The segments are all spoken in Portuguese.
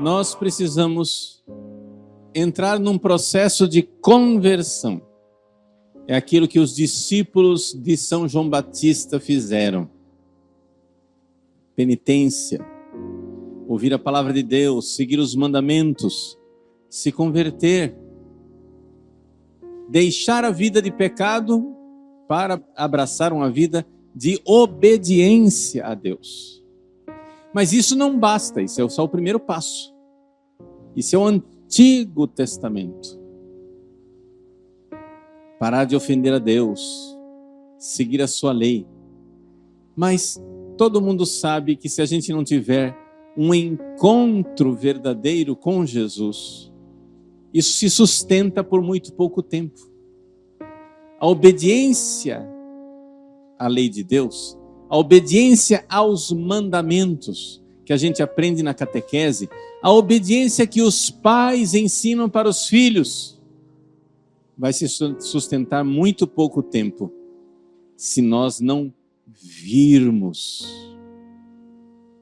nós precisamos entrar num processo de conversão. É aquilo que os discípulos de São João Batista fizeram. Penitência, ouvir a palavra de Deus, seguir os mandamentos, se converter, deixar a vida de pecado para abraçar uma vida de obediência a Deus. Mas isso não basta, isso é só o primeiro passo. Isso é o Antigo Testamento. Parar de ofender a Deus, seguir a sua lei. Mas todo mundo sabe que se a gente não tiver um encontro verdadeiro com Jesus, isso se sustenta por muito pouco tempo. A obediência à lei de Deus, a obediência aos mandamentos que a gente aprende na catequese, a obediência que os pais ensinam para os filhos, vai se sustentar muito pouco tempo se nós não virmos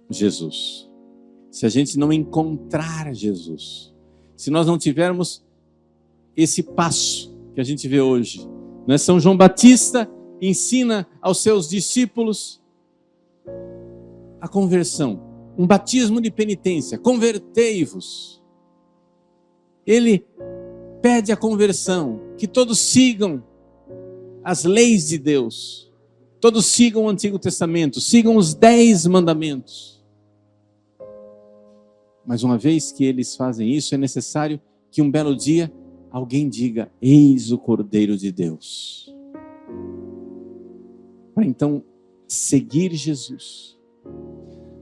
Jesus. Se a gente não encontrar Jesus. Se nós não tivermos esse passo que a gente vê hoje. Não é? São João Batista ensina aos seus discípulos a conversão. Um batismo de penitência. Convertei-vos. Ele pede a conversão. Que todos sigam as leis de Deus. Todos sigam o Antigo Testamento. Sigam os 10 mandamentos. Mas uma vez que eles fazem isso, é necessário que um belo dia alguém diga: eis o Cordeiro de Deus. Para então seguir Jesus.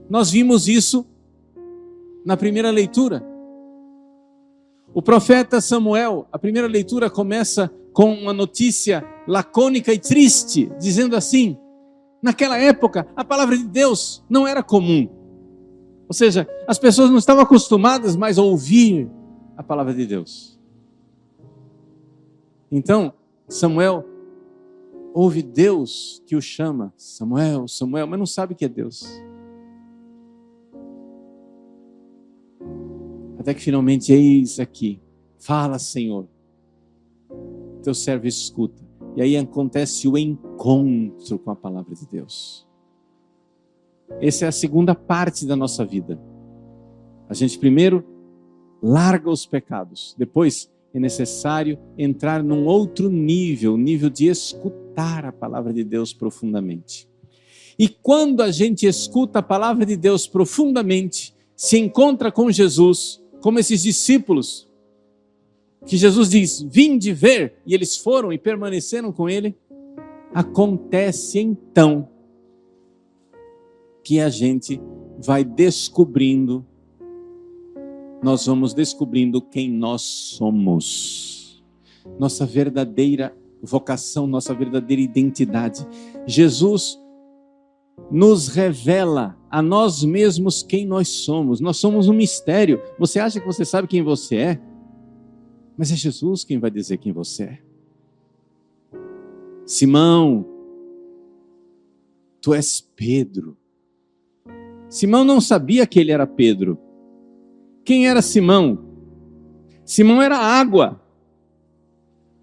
Nós vimos isso na primeira leitura. O profeta Samuel, a primeira leitura começa com uma notícia lacônica e triste, dizendo assim: naquela época a palavra de Deus não era comum. Ou seja, as pessoas não estavam acostumadas mais a ouvir a palavra de Deus. Então, Samuel ouve Deus que o chama, Samuel, Samuel, mas não sabe que é Deus. Até que finalmente, eis aqui, fala, Senhor, teu servo escuta. E aí acontece o encontro com a palavra de Deus. Essa é a segunda parte da nossa vida. A gente primeiro larga os pecados. Depois é necessário entrar num outro nível, o nível de escutar a palavra de Deus profundamente. E quando a gente escuta a palavra de Deus profundamente, se encontra com Jesus, como esses discípulos, que Jesus diz: vinde ver, e eles foram e permaneceram com ele, acontece então que a gente vai descobrindo, nós vamos descobrindo quem nós somos, nossa verdadeira vocação, nossa verdadeira identidade. Jesus nos revela a nós mesmos quem nós somos. Nós somos um mistério. Você acha que você sabe quem você é? Mas é Jesus quem vai dizer quem você é. Simão, tu és Pedro. Simão não sabia que ele era Pedro. Quem era Simão? Simão era água.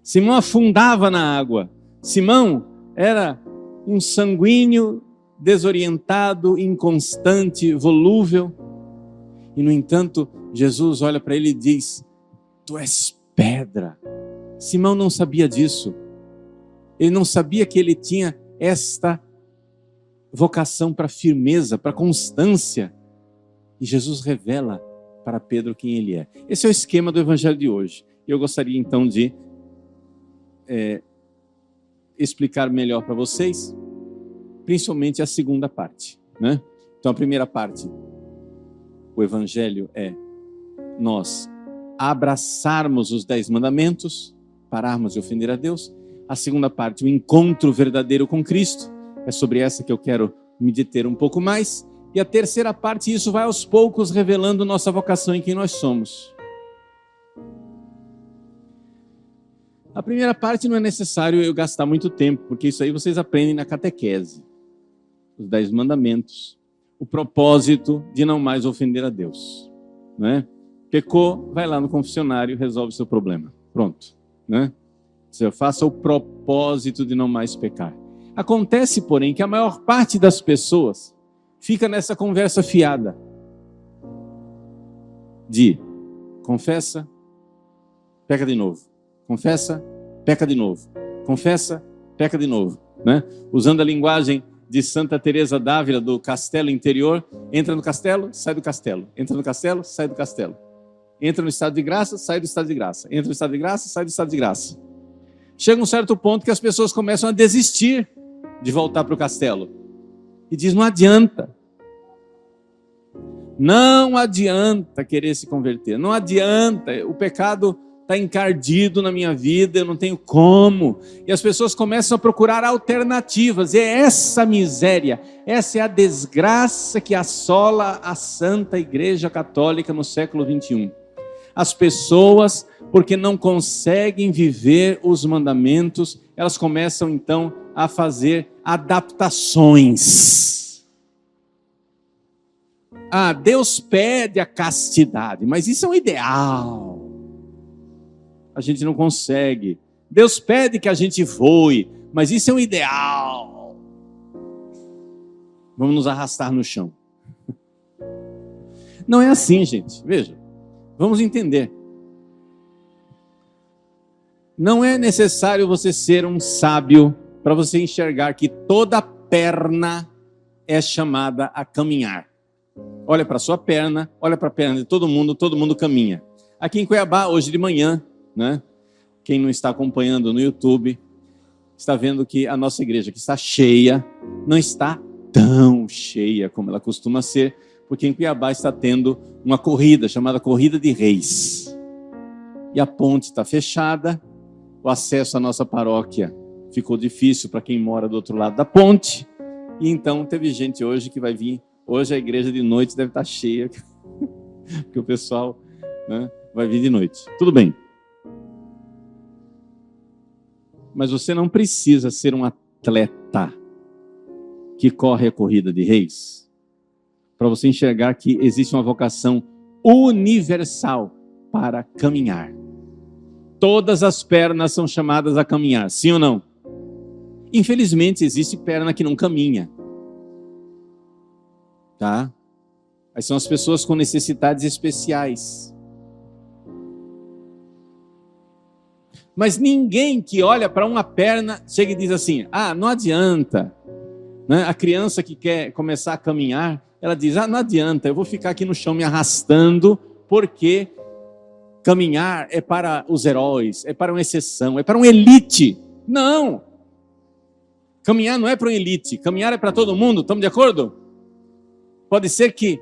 Simão afundava na água. Simão era um sanguíneo, desorientado, inconstante, volúvel. E no entanto, Jesus olha para ele e diz: tu és pedra. Simão não sabia disso. Ele não sabia que ele tinha esta vocação para firmeza, para constância. E Jesus revela para Pedro quem ele é. Esse é o esquema do evangelho de hoje. Eu gostaria então de explicar melhor para vocês, principalmente a segunda parte, né? Então a primeira parte, o evangelho é nós abraçarmos os 10 mandamentos, pararmos de ofender a Deus. A segunda parte, o encontro verdadeiro com Cristo. É sobre essa que eu quero me deter um pouco mais. E a terceira parte, isso vai aos poucos revelando nossa vocação em quem nós somos. A primeira parte não é necessário eu gastar muito tempo, porque isso aí vocês aprendem na catequese. Os 10 mandamentos. O propósito de não mais ofender a Deus. né? Pecou, vai lá no confessionário e resolve o seu problema. Pronto, né? Você faça o propósito de não mais pecar. Acontece, porém, que a maior parte das pessoas fica nessa conversa fiada de confessa, peca de novo. Confessa, peca de novo. Confessa, peca de novo, né? Usando a linguagem de Santa Teresa d'Ávila, do castelo interior, entra no castelo, sai do castelo. Entra no castelo, sai do castelo. Entra no estado de graça, sai do estado de graça. Entra no estado de graça, sai do estado de graça. Chega um certo ponto que as pessoas começam a desistir de voltar para o castelo. E diz, não adianta. Não adianta querer se converter. Não adianta. O pecado está encardido na minha vida, eu não tenho como. E as pessoas começam a procurar alternativas. E é essa miséria, essa é a desgraça que assola a Santa Igreja Católica no século XXI. As pessoas, porque não conseguem viver os mandamentos, elas começam então a fazer adaptações. Ah, Deus pede a castidade, mas isso é um ideal. A gente não consegue. Deus pede que a gente voe, mas isso é um ideal. Vamos nos arrastar no chão. Não é assim, gente. Veja, vamos entender. Não é necessário você ser um sábio para você enxergar que toda perna é chamada a caminhar. Olha para a sua perna, olha para a perna de todo mundo caminha. Aqui em Cuiabá, hoje de manhã, né? Quem não está acompanhando no YouTube, está vendo que a nossa igreja, que está cheia, não está tão cheia como ela costuma ser, porque em Cuiabá está tendo uma corrida, chamada Corrida de Reis. E a ponte está fechada, o acesso à nossa paróquia ficou difícil para quem mora do outro lado da ponte, e então teve gente hoje que vai vir, hoje a igreja de noite deve estar cheia, porque o pessoal, né, vai vir de noite. Tudo bem. Mas você não precisa ser um atleta que corre a corrida de reis para você enxergar que existe uma vocação universal para caminhar. Todas as pernas são chamadas a caminhar, sim ou não? Infelizmente, existe perna que não caminha. Tá? Aí são as pessoas com necessidades especiais. Mas ninguém que olha para uma perna chega e diz assim, não adianta. Né? A criança que quer começar a caminhar, ela diz, não adianta, eu vou ficar aqui no chão me arrastando, porque caminhar é para os heróis, é para uma exceção, é para uma elite. Não! Caminhar não é para uma elite, caminhar é para todo mundo, estamos de acordo? Pode ser que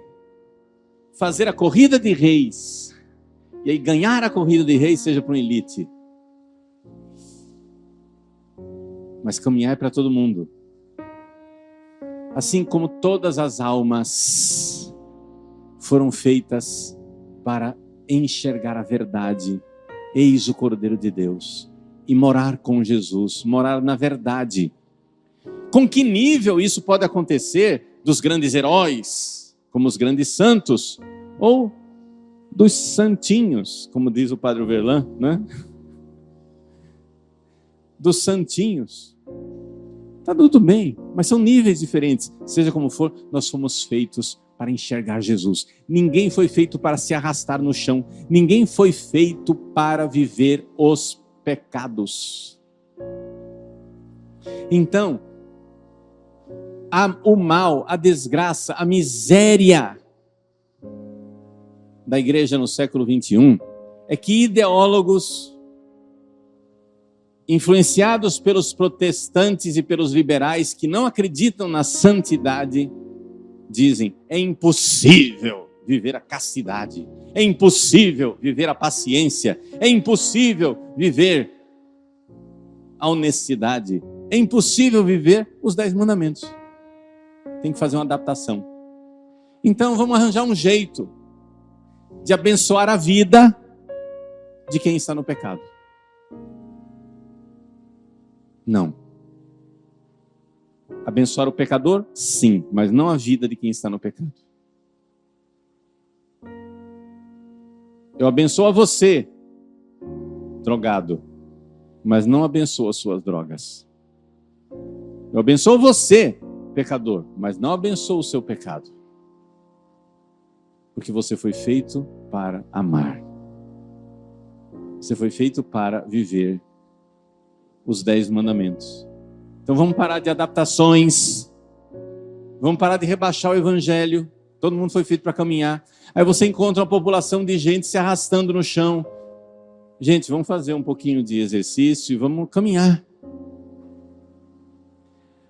fazer a corrida de reis, e aí ganhar a corrida de reis seja para uma elite. Mas caminhar é para todo mundo. Assim como todas as almas foram feitas para enxergar a verdade, eis o Cordeiro de Deus, e morar com Jesus, morar na verdade. Com que nível isso pode acontecer dos grandes heróis, como os grandes santos, ou dos santinhos, como diz o Padre Verlan, né? Dos santinhos. Está tudo bem, mas são níveis diferentes. Seja como for, nós fomos feitos para enxergar Jesus. Ninguém foi feito para se arrastar no chão. Ninguém foi feito para viver os pecados. Então, o mal, a desgraça, a miséria da igreja no século XXI é que ideólogos influenciados pelos protestantes e pelos liberais que não acreditam na santidade, dizem, é impossível viver a castidade, é impossível viver a paciência, é impossível viver a honestidade, é impossível viver os 10 mandamentos. Tem que fazer uma adaptação. Então vamos arranjar um jeito de abençoar a vida de quem está no pecado. Não. Abençoar o pecador? Sim, mas não a vida de quem está no pecado. Eu abençoo a você, drogado, mas não abençoo as suas drogas. Eu abençoo você, pecador, mas não abençoo o seu pecado. Porque você foi feito para amar. Você foi feito para viver os 10 mandamentos. Então vamos parar de adaptações. Vamos parar de rebaixar o evangelho. Todo mundo foi feito para caminhar. Aí você encontra uma população de gente se arrastando no chão. Gente, vamos fazer um pouquinho de exercício e vamos caminhar.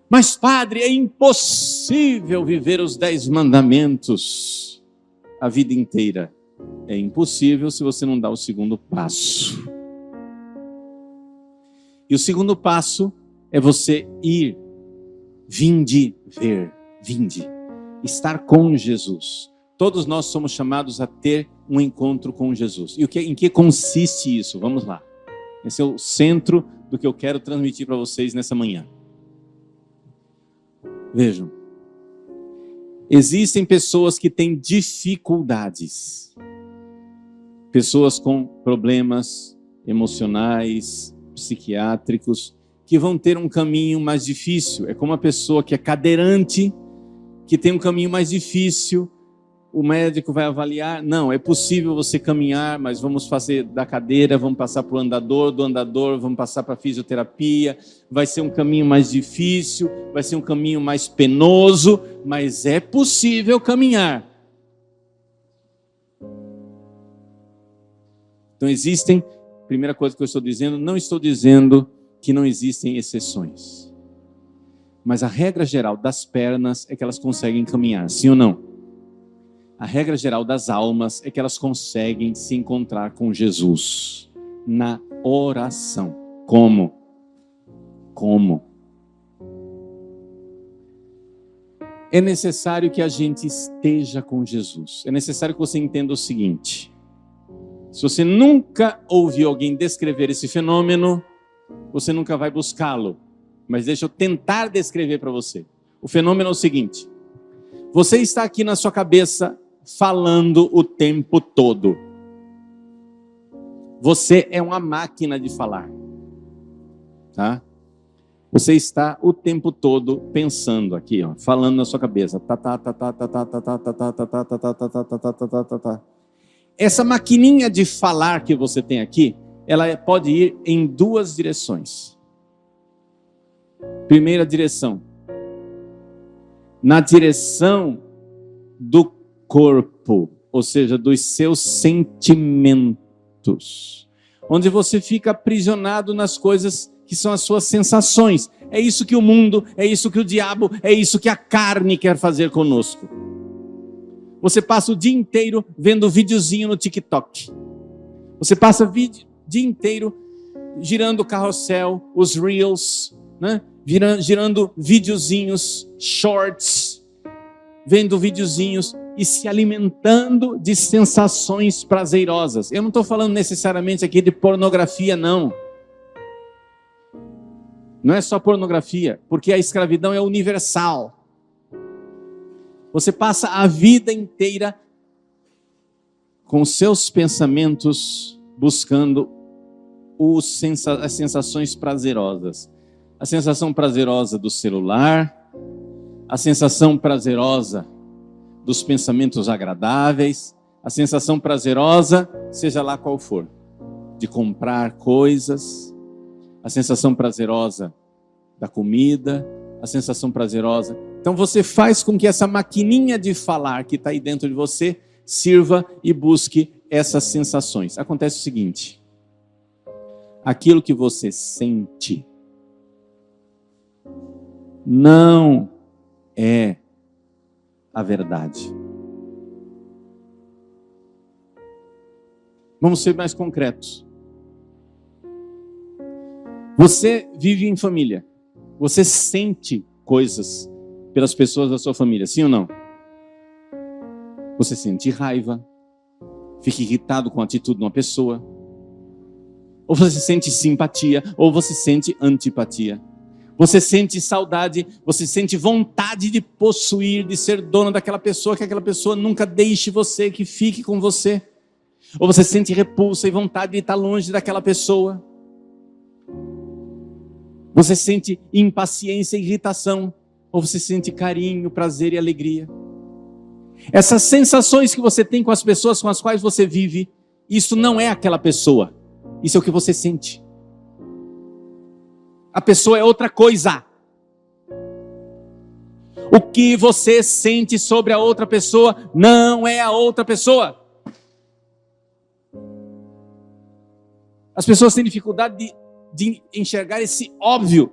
Mas, padre, é impossível viver os 10 mandamentos a vida inteira. É impossível se você não dá o segundo passo. E o segundo passo é você ir, vinde, ver, vinde, estar com Jesus. Todos nós somos chamados a ter um encontro com Jesus. E em que consiste isso? Vamos lá. Esse é o centro do que eu quero transmitir para vocês nessa manhã. Vejam, existem pessoas que têm dificuldades. Pessoas com problemas emocionais, psiquiátricos, que vão ter um caminho mais difícil. É como uma pessoa que é cadeirante, que tem um caminho mais difícil. O médico vai avaliar, não, é possível você caminhar, mas vamos fazer da cadeira, vamos passar para o andador, do andador vamos passar para a fisioterapia, vai ser um caminho mais difícil, vai ser um caminho mais penoso, mas é possível caminhar. Então existem, primeira coisa que eu estou dizendo, não estou dizendo que não existem exceções, mas a regra geral das pernas é que elas conseguem caminhar, sim ou não? A regra geral das almas é que elas conseguem se encontrar com Jesus na oração. Como? É necessário que a gente esteja com Jesus. É necessário que você entenda o seguinte. Se você nunca ouviu alguém descrever esse fenômeno, você nunca vai buscá-lo. Mas deixa eu tentar descrever para você. O fenômeno é o seguinte. Você está aqui na sua cabeça falando o tempo todo. Você é uma máquina de falar. Tá? Você está o tempo todo pensando aqui, ó, falando na sua cabeça. Essa maquininha de falar que você tem aqui, ela pode ir em 2 direções. Primeira direção. Na direção do corpo, ou seja, dos seus sentimentos, onde você fica aprisionado nas coisas que são as suas sensações. É isso que o mundo, é isso que o diabo, é isso que a carne quer fazer conosco. Você passa o dia inteiro vendo videozinho no TikTok. Você passa o dia inteiro girando o carrossel, os reels, né? Girando videozinhos, shorts, vendo videozinhos e se alimentando de sensações prazerosas. Eu não estou falando necessariamente aqui de pornografia, não. Não é só pornografia, porque a escravidão é universal. Você passa a vida inteira com seus pensamentos buscando as sensações prazerosas. A sensação prazerosa do celular, a sensação prazerosa dos pensamentos agradáveis, a sensação prazerosa, seja lá qual for, de comprar coisas, a sensação prazerosa da comida, a sensação prazerosa. Então você faz com que essa maquininha de falar que está aí dentro de você sirva e busque essas sensações. Acontece o seguinte, aquilo que você sente não é a verdade. Vamos ser mais concretos. Você vive em família. Você sente coisas pelas pessoas da sua família, sim ou não? Você sente raiva, fica irritado com a atitude de uma pessoa. Ou você sente simpatia, ou você sente antipatia. Você sente saudade, você sente vontade de possuir, de ser dono daquela pessoa, que aquela pessoa nunca deixe você, que fique com você. Ou você sente repulsa e vontade de estar longe daquela pessoa. Você sente impaciência e irritação. Ou você sente carinho, prazer e alegria. Essas sensações que você tem com as pessoas com as quais você vive, isso não é aquela pessoa. Isso é o que você sente. A pessoa é outra coisa. O que você sente sobre a outra pessoa não é a outra pessoa. As pessoas têm dificuldade de enxergar esse óbvio.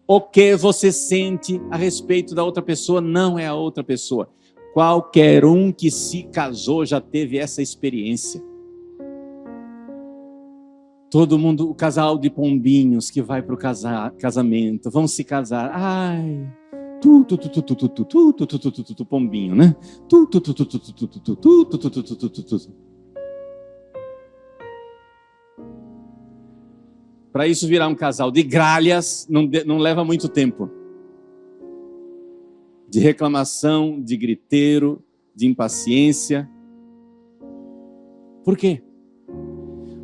O que você sente a respeito da outra pessoa não é a outra pessoa. Qualquer um que se casou já teve essa experiência. Todo mundo, o casal de pombinhos que vai para o casamento, vão se casar. Ai, pombinho, né? Para isso virar um casal de gralhas, não leva muito tempo. De reclamação, de griteiro, de impaciência. Por quê?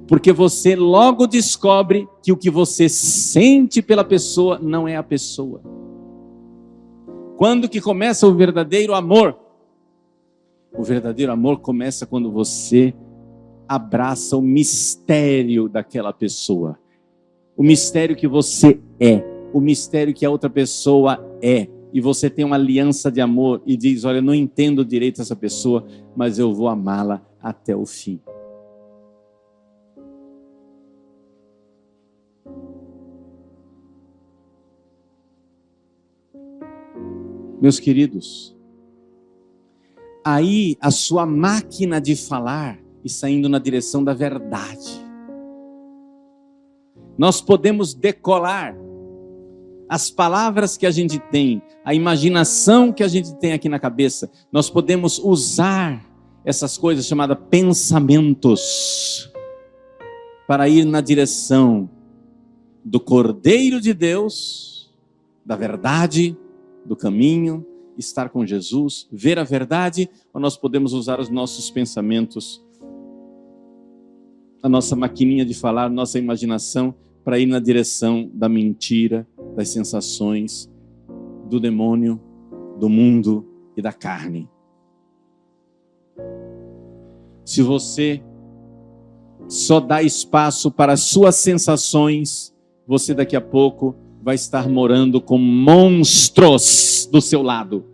Porque você logo descobre que o que você sente pela pessoa não é a pessoa. Quando que começa o verdadeiro amor? O verdadeiro amor começa quando você abraça o mistério daquela pessoa. O mistério que você é, o mistério que a outra pessoa é. E você tem uma aliança de amor e diz, olha, eu não entendo direito essa pessoa, mas eu vou amá-la até o fim. Meus queridos, aí a sua máquina de falar está indo na direção da verdade. Nós podemos decolar as palavras que a gente tem, a imaginação que a gente tem aqui na cabeça, nós podemos usar essas coisas chamadas pensamentos para ir na direção do Cordeiro de Deus, da verdade, do caminho, estar com Jesus, ver a verdade, ou nós podemos usar os nossos pensamentos, a nossa maquininha de falar, nossa imaginação, para ir na direção da mentira, das sensações, do demônio, do mundo e da carne. Se você só dá espaço para as suas sensações, você daqui a pouco vai estar morando com monstros do seu lado.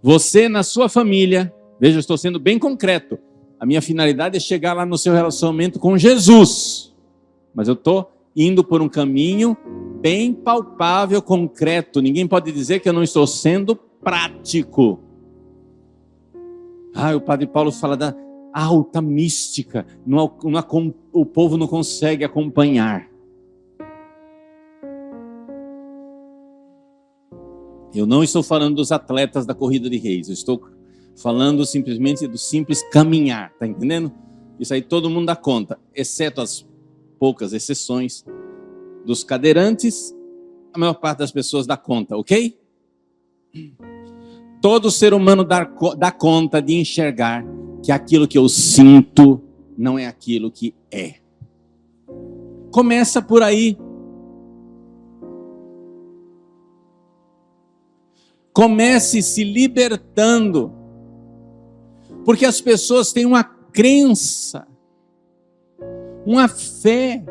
Você na sua família, veja, eu estou sendo bem concreto. A minha finalidade é chegar lá no seu relacionamento com Jesus. Mas eu estou indo por um caminho bem palpável, concreto. Ninguém pode dizer que eu não estou sendo prático. O Padre Paulo fala da alta mística. O povo não consegue acompanhar. Eu não estou falando dos atletas da corrida de reis. Eu estou falando simplesmente do simples caminhar, tá entendendo? Isso aí todo mundo dá conta, exceto as poucas exceções dos cadeirantes, a maior parte das pessoas dá conta, ok? Todo ser humano dá conta de enxergar que aquilo que eu sinto não é aquilo que é. Começa por aí. Comece se libertando. Porque as pessoas têm uma crença, uma fé,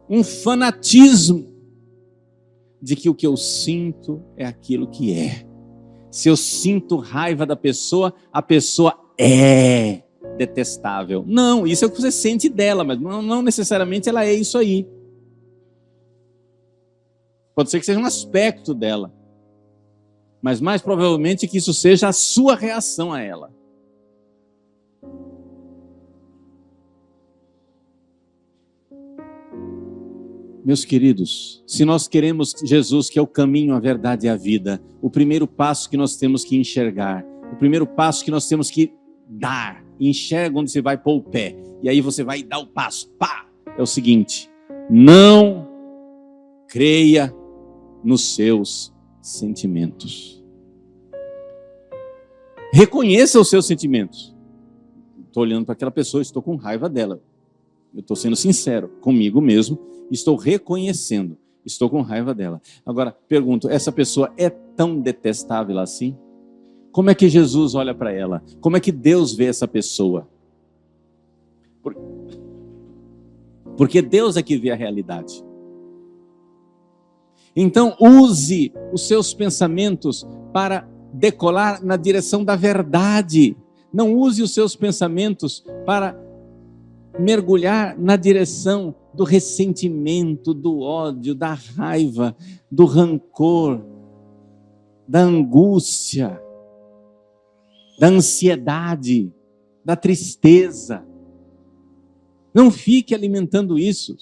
um fanatismo de que o que eu sinto é aquilo que é. Se eu sinto raiva da pessoa, a pessoa é detestável. Não, isso é o que você sente dela, mas não necessariamente ela é isso aí. Pode ser que seja um aspecto dela. Mas mais provavelmente que isso seja a sua reação a ela. Meus queridos, se nós queremos Jesus, que é o caminho, a verdade e a vida, o primeiro passo que nós temos que enxergar, o primeiro passo que nós temos que dar, enxerga onde você vai pôr o pé, e aí você vai dar o passo, pá, é o seguinte: não creia nos seus sentimentos. Reconheça os seus sentimentos. Estou olhando para aquela pessoa, estou com raiva dela. Eu estou sendo sincero comigo mesmo, estou reconhecendo, estou com raiva dela. Agora, pergunto, essa pessoa é tão detestável assim? Como é que Jesus olha para ela? Como é que Deus vê essa pessoa? Porque Deus é que vê a realidade. Então, use os seus pensamentos para decolar na direção da verdade. Não use os seus pensamentos para mergulhar na direção do ressentimento, do ódio, da raiva, do rancor, da angústia, da ansiedade, da tristeza. Não fique alimentando isso.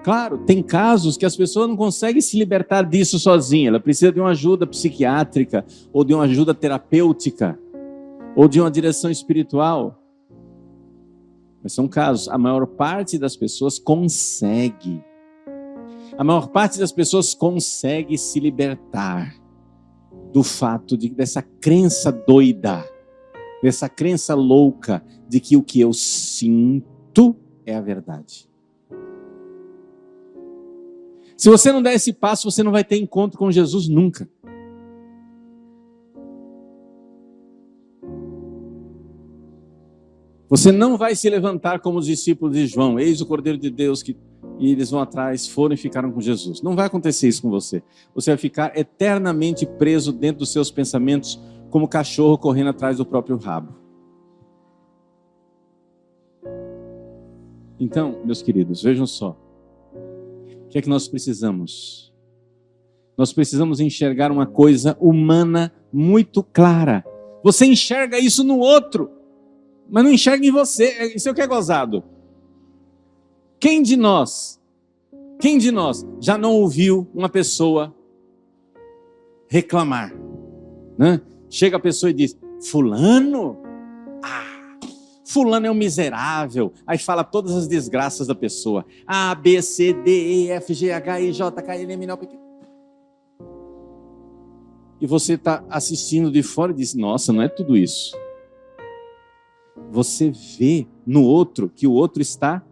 Claro, tem casos que as pessoas não conseguem se libertar disso sozinha. Ela precisa de uma ajuda psiquiátrica, ou de uma ajuda terapêutica, ou de uma direção espiritual. Mas são casos. A maior parte das pessoas consegue. A maior parte das pessoas consegue se libertar do fato dessa crença doida, dessa crença louca de que o que eu sinto é a verdade. Se você não der esse passo, você não vai ter encontro com Jesus nunca. Você não vai se levantar como os discípulos de João, eis o Cordeiro de Deus, e eles vão atrás, foram e ficaram com Jesus. Não vai acontecer isso com você. Você vai ficar eternamente preso dentro dos seus pensamentos, como cachorro correndo atrás do próprio rabo. Então, meus queridos, vejam só. O que é que nós precisamos? Nós precisamos enxergar uma coisa humana muito clara. Você enxerga isso no outro, mas não enxerga em você. Isso é o que é gozado. Quem de nós já não ouviu uma pessoa reclamar? Né? Chega a pessoa e diz, fulano é um miserável. Aí fala todas as desgraças da pessoa. A, B, C, D, E, F, G, H, I, J, K, L, M, N, O, P, Q. E você está assistindo de fora e diz, nossa, não é tudo isso. Você vê no outro que o outro está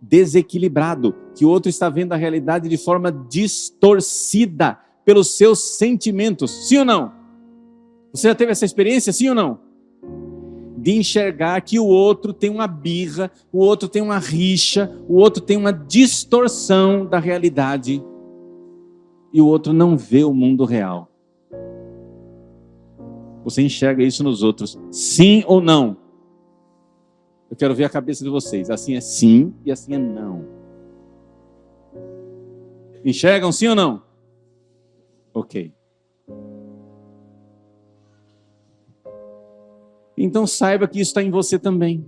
desequilibrado, que o outro está vendo a realidade de forma distorcida pelos seus sentimentos. Sim ou não? Você já teve essa experiência, sim ou não? De enxergar que o outro tem uma birra, o outro tem uma rixa, o outro tem uma distorção da realidade e o outro não vê o mundo real. Você enxerga isso nos outros, sim ou não? Eu quero ver a cabeça de vocês. Assim é sim e assim é não. Enxergam sim ou não? Ok. Então saiba que isso está em você também.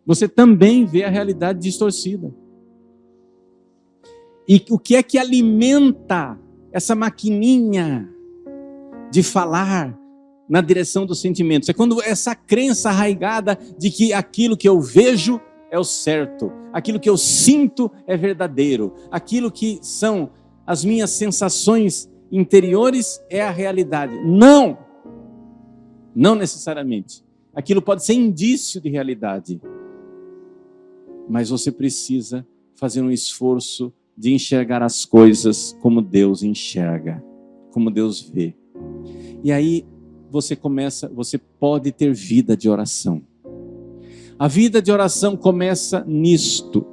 Você também vê a realidade distorcida. E o que é que alimenta essa maquininha de falar na direção dos sentimentos? É quando essa crença arraigada de que aquilo que eu vejo é o certo, aquilo que eu sinto é verdadeiro, aquilo que são as minhas sensações interiores é a realidade. Não! Não necessariamente. Aquilo pode ser indício de realidade. Mas você precisa fazer um esforço de enxergar as coisas como Deus enxerga, como Deus vê. E aí você pode ter vida de oração. A vida de oração começa nisto.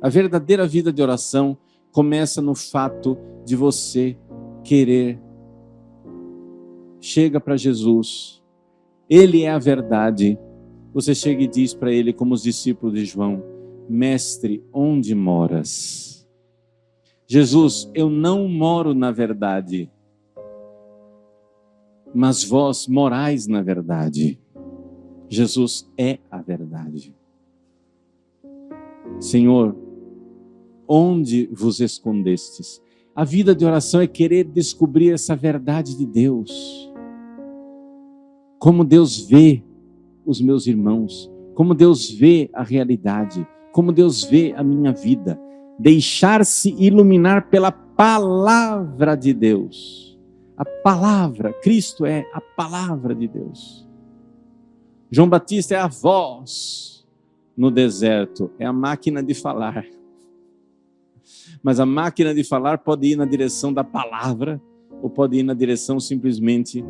A verdadeira vida de oração começa no fato de você querer. Chega para Jesus. Ele é a verdade. Você chega e diz para ele, como os discípulos de João, Mestre, onde moras? Jesus, eu não moro na verdade, mas vós morais na verdade. Jesus é a verdade. Senhor, onde vos escondestes? A vida de oração é querer descobrir essa verdade de Deus. Como Deus vê os meus irmãos, como Deus vê a realidade, como Deus vê a minha vida. deixar-se iluminar pela palavra de Deus. A palavra, Cristo é a palavra de Deus. João Batista é a voz no deserto, é a máquina de falar. Mas a máquina de falar pode ir na direção da palavra ou pode ir na direção simplesmente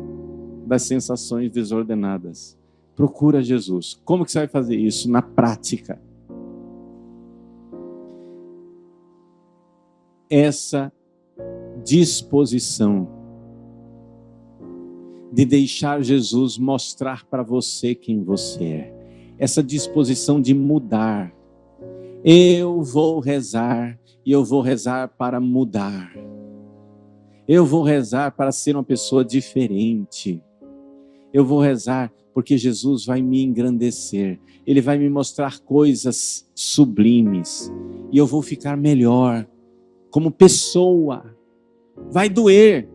das sensações desordenadas. Procura Jesus. Como que você vai fazer isso? Na prática. Essa disposição de deixar Jesus mostrar para você quem você é. Essa disposição de mudar. Eu vou rezar e eu vou rezar para mudar. Eu vou rezar para ser uma pessoa diferente. Eu vou rezar porque Jesus vai me engrandecer. Ele vai me mostrar coisas sublimes. E eu vou ficar melhor como pessoa. Vai doer.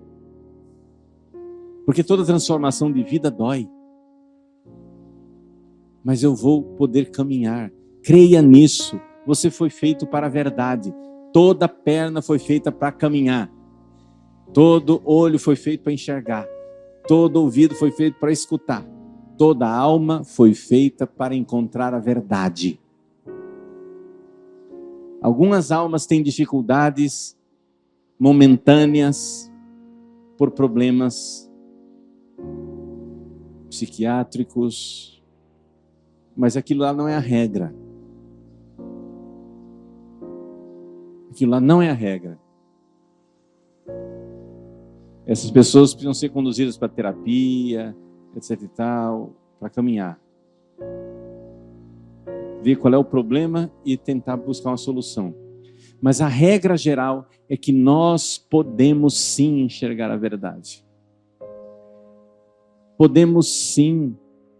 Porque toda transformação de vida dói. Mas eu vou poder caminhar. Creia nisso. Você foi feito para a verdade. Toda perna foi feita para caminhar. Todo olho foi feito para enxergar. Todo ouvido foi feito para escutar. Toda alma foi feita para encontrar a verdade. Algumas almas têm dificuldades momentâneas por problemas psiquiátricos, mas aquilo lá não é a regra. Aquilo lá não é a regra. Essas pessoas precisam ser conduzidas para terapia, etc e tal, para caminhar. Ver qual é o problema e tentar buscar uma solução. Mas a regra geral é que nós podemos sim enxergar a verdade. Podemos sim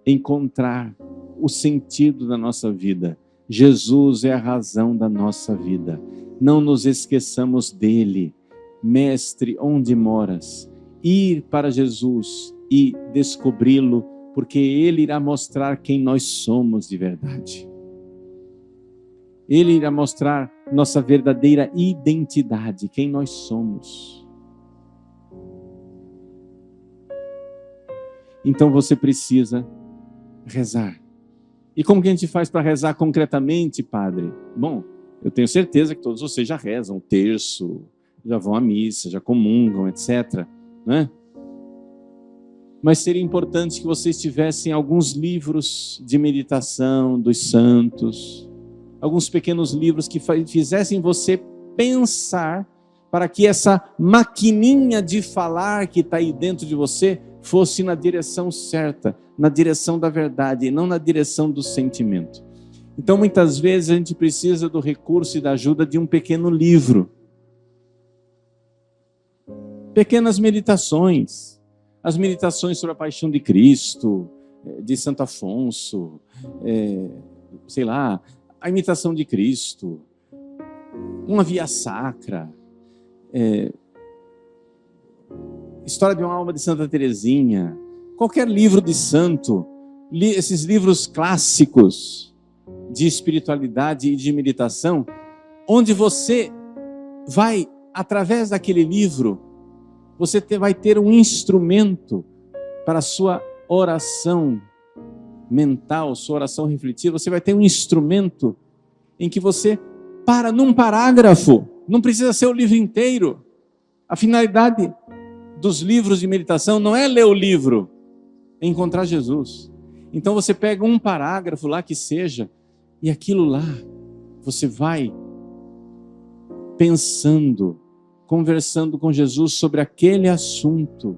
encontrar o sentido da nossa vida. Jesus é a razão da nossa vida. Não nos esqueçamos dele. Mestre, onde moras? Ir para Jesus e descobri-lo, porque ele irá mostrar quem nós somos de verdade. Ele irá mostrar nossa verdadeira identidade, quem nós somos. Então você precisa rezar. E como que a gente faz para rezar concretamente, padre? Bom, eu tenho certeza que todos vocês já rezam o terço, já vão à missa, já comungam, etc. Né? Mas seria importante que vocês tivessem alguns livros de meditação dos santos, alguns pequenos livros que fizessem você pensar para que essa maquininha de falar que está aí dentro de você fosse na direção certa, na direção da verdade e não na direção do sentimento. Então muitas vezes a gente precisa do recurso e da ajuda de um pequeno livro. Pequenas meditações, as meditações sobre a paixão de Cristo, de Santo Afonso, sei lá, a imitação de Cristo, uma via sacra, História de uma Alma de Santa Teresinha, qualquer livro de santo, esses livros clássicos de espiritualidade e de meditação, onde você vai, através daquele livro, você vai ter um instrumento para a sua oração mental, sua oração refletiva. Você vai ter um instrumento em que você para num parágrafo, não precisa ser o livro inteiro. A finalidade dos livros de meditação não é ler o livro, é encontrar Jesus. Então você pega um parágrafo lá que seja, e aquilo lá, você vai pensando, conversando com Jesus sobre aquele assunto,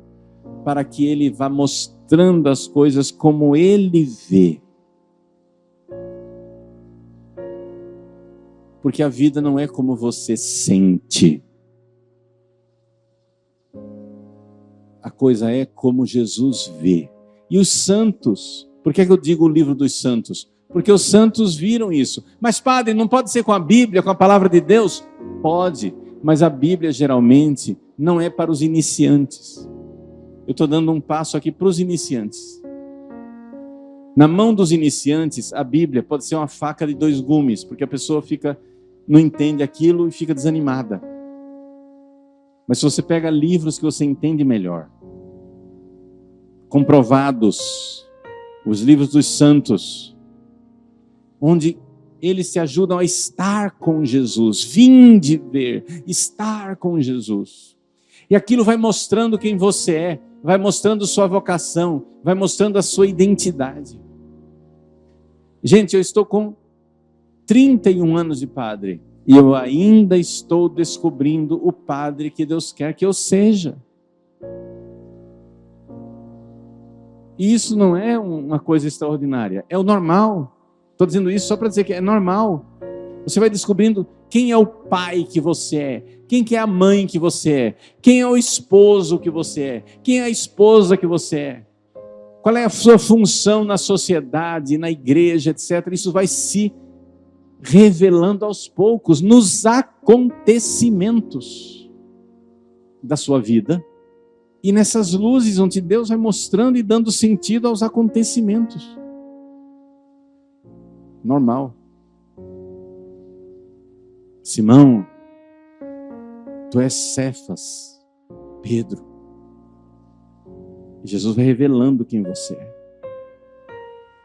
para que ele vá mostrando as coisas como ele vê. Porque a vida não é como você sente. A coisa é como Jesus vê. E os santos, por que eu digo o livro dos santos? Porque os santos viram isso. Mas padre, não pode ser com a Bíblia, com a palavra de Deus? Pode, mas a Bíblia geralmente não é para os iniciantes. Eu estou dando um passo aqui para os iniciantes. Na mão dos iniciantes, a Bíblia pode ser uma faca de 2 gumes, porque a pessoa fica não entende aquilo e fica desanimada. Mas se você pega livros que você entende melhor, comprovados, os livros dos santos, onde eles te ajudam a estar com Jesus, vinde ver, estar com Jesus. E aquilo vai mostrando quem você é, vai mostrando sua vocação, vai mostrando a sua identidade. Gente, eu estou com 31 anos de padre e eu ainda estou descobrindo o padre que Deus quer que eu seja. E isso não é uma coisa extraordinária, é o normal. Estou dizendo isso só para dizer que é normal. Você vai descobrindo quem é o pai que você é, quem que é a mãe que você é, quem é o esposo que você é, quem é a esposa que você é, qual é a sua função na sociedade, na igreja, etc. Isso vai se revelando aos poucos nos acontecimentos da sua vida e nessas luzes onde Deus vai mostrando e dando sentido aos acontecimentos. Normal. Simão, tu és Cefas, Pedro. Jesus vai revelando quem você é.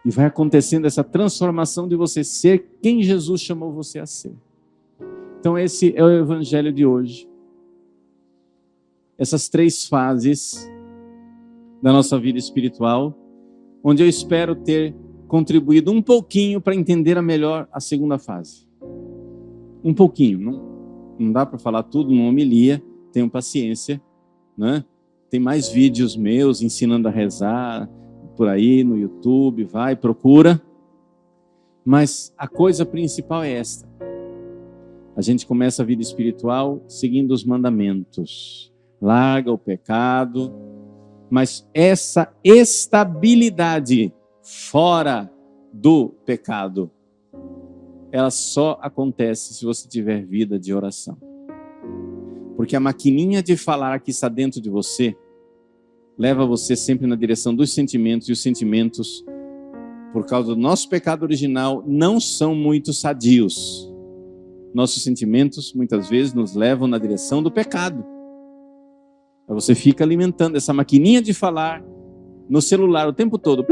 E vai acontecendo essa transformação de você ser quem Jesus chamou você a ser. Então esse é o evangelho de hoje. Essas 3 fases da nossa vida espiritual, onde eu espero ter contribuído um pouquinho para entender melhor a segunda fase. Um pouquinho, não dá para falar tudo numa homilia, tenham paciência, né? Tem mais vídeos meus ensinando a rezar por aí no YouTube, vai, procura. Mas a coisa principal é esta. A gente começa a vida espiritual seguindo os mandamentos. Larga o pecado, mas essa estabilidade fora do pecado, ela só acontece se você tiver vida de oração. Porque a maquininha de falar que está dentro de você leva você sempre na direção dos sentimentos, e os sentimentos, por causa do nosso pecado original, não são muito sadios. Nossos sentimentos muitas vezes nos levam na direção do pecado. Aí você fica alimentando essa maquininha de falar no celular o tempo todo.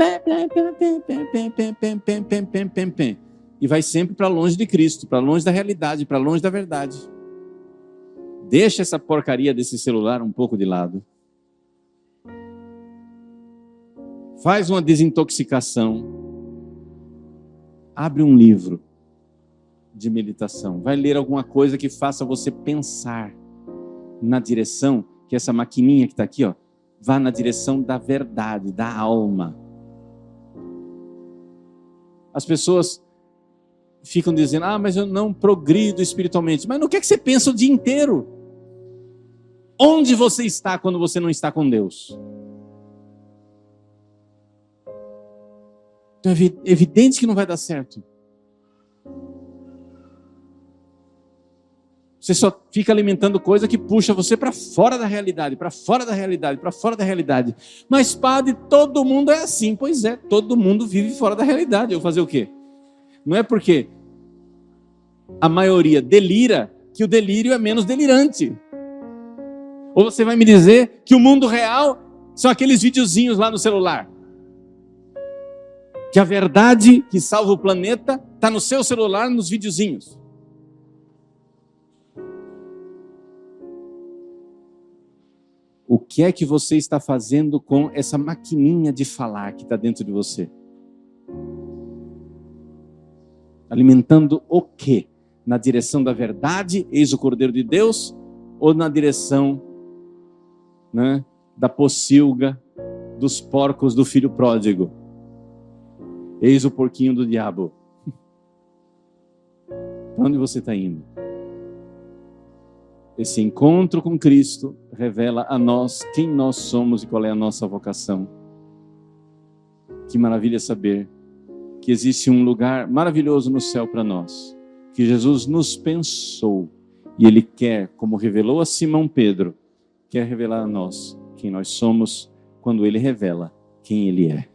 E vai sempre para longe de Cristo, para longe da realidade, para longe da verdade. Deixa essa porcaria desse celular um pouco de lado. Faz uma desintoxicação. Abre um livro de meditação. Vai ler alguma coisa que faça você pensar na direção que essa maquininha que está aqui, ó, vá na direção da verdade, da alma. As pessoas ficam dizendo, mas eu não progrido espiritualmente. Mas no que é que você pensa o dia inteiro? Onde você está quando você não está com Deus? Então é evidente que não vai dar certo. Você só fica alimentando coisa que puxa você para fora da realidade, para fora da realidade, para fora da realidade. Mas, padre, todo mundo é assim. Pois é, todo mundo vive fora da realidade. Eu vou fazer o quê? Não é porque a maioria delira que o delírio é menos delirante. Ou você vai me dizer que o mundo real são aqueles videozinhos lá no celular? Que a verdade que salva o planeta está no seu celular, nos videozinhos. O que é que você está fazendo com essa maquininha de falar que está dentro de você? Alimentando o quê? Na direção da verdade, eis o Cordeiro de Deus, ou na direção, né, da pocilga, dos porcos do filho pródigo? Eis o porquinho do diabo. Para onde você está indo? Esse encontro com Cristo revela a nós quem nós somos e qual é a nossa vocação. Que maravilha saber que existe um lugar maravilhoso no céu para nós, que Jesus nos pensou e Ele quer, como revelou a Simão Pedro, quer revelar a nós quem nós somos quando Ele revela quem Ele é.